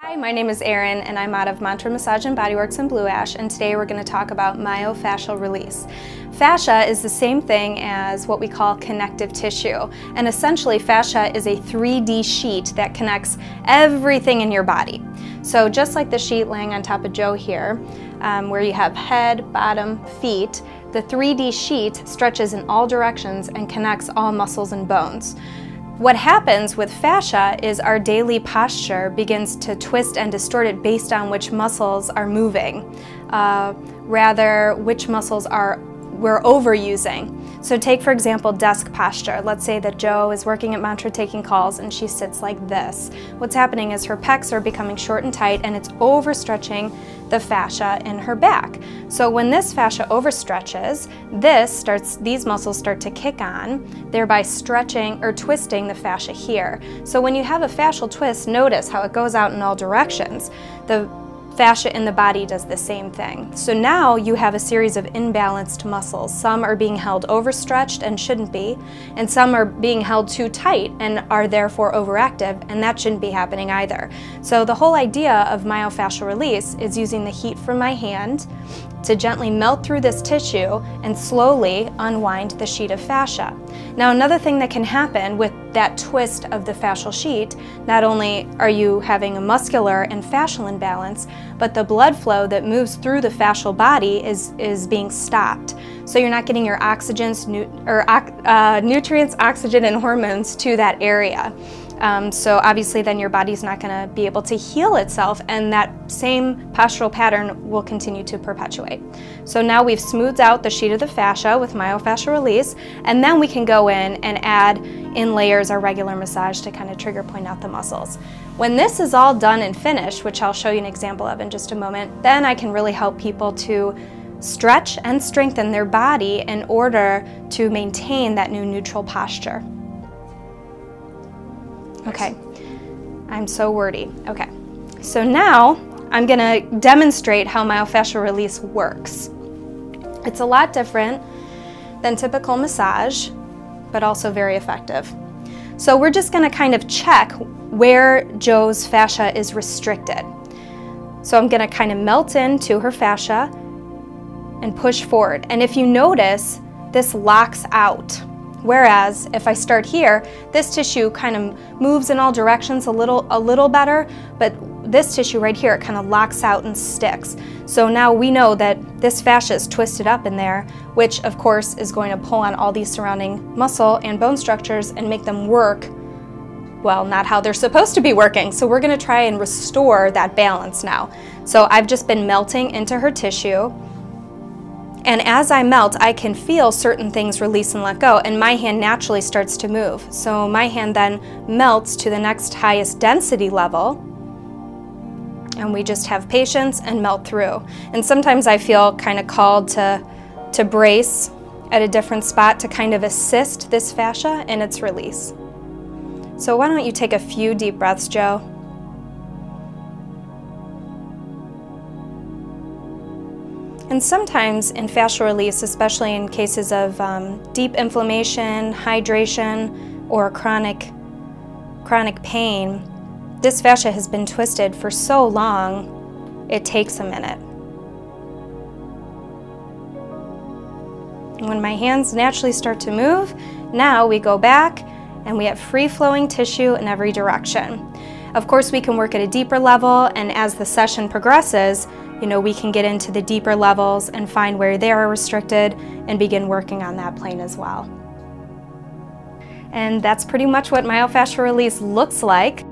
Hi, my name is Erin and I'm out of Mantra Massage and Bodyworks in Blue Ash, and today we're going to talk about Myofacial Release. Fascia is the same thing as what we call connective tissue, and essentially fascia is a 3D sheet that connects everything in your body. So just like the sheet laying on top of Joe here, where you have head, bottom, feet, the 3D sheet stretches in all directions and connects all muscles and bones. What happens with fascia is our daily posture begins to twist and distort it based on which muscles are moving, rather which muscles we're overusing. So take, for example, desk posture. Let's say that Joe is working at Mantra taking calls and she sits like this. What's happening is her pecs are becoming short and tight and it's overstretching the fascia in her back. So when this fascia overstretches, these muscles start to kick on, thereby stretching or twisting the fascia here. So when you have a fascial twist, notice how it goes out in all directions. The fascia in the body does the same thing. So now you have a series of imbalanced muscles. Some are being held overstretched and shouldn't be, and some are being held too tight and are therefore overactive, and that shouldn't be happening either. So the whole idea of myofascial release is using the heat from my hand to gently melt through this tissue and slowly unwind the sheet of fascia. Now, another thing that can happen with that twist of the fascial sheet, not only are you having a muscular and fascial imbalance, but the blood flow that moves through the fascial body is being stopped. So you're not getting your nutrients, oxygen, and hormones to that area. So obviously then your body's not going to be able to heal itself, and that same postural pattern will continue to perpetuate. So now we've smoothed out the sheet of the fascia with myofascial release, and then we can go in and add in layers our regular massage to kind of trigger point out the muscles. When this is all done and finished, which I'll show you an example of in just a moment, then I can really help people to stretch and strengthen their body in order to maintain that new neutral posture. Okay, I'm so wordy. Okay, so now I'm going to demonstrate how myofascial release works. It's a lot different than typical massage, but also very effective. So we're just going to kind of check where Joe's fascia is restricted. So I'm going to kind of melt into her fascia and push forward. And if you notice, this locks out. Whereas if I start here, this tissue kind of moves in all directions a little better, but this tissue right here, it kind of locks out and sticks. So now we know that this fascia is twisted up in there, which of course is going to pull on all these surrounding muscle and bone structures and make them work, well, not how they're supposed to be working. So we're going to try and restore that balance now. So I've just been melting into her tissue. And as I melt, I can feel certain things release and let go, and my hand naturally starts to move. So my hand then melts to the next highest density level, and we just have patience and melt through. And sometimes I feel kind of called to brace at a different spot to kind of assist this fascia in its release. So why don't you take a few deep breaths, Joe? And sometimes in fascial release, especially in cases of deep inflammation, hydration, or chronic pain, this fascia has been twisted for so long, it takes a minute. And when my hands naturally start to move, now we go back and we have free-flowing tissue in every direction. Of course, we can work at a deeper level, and as the session progresses, we can get into the deeper levels and find where they are restricted and begin working on that plane as well. And that's pretty much what myofascial release looks like.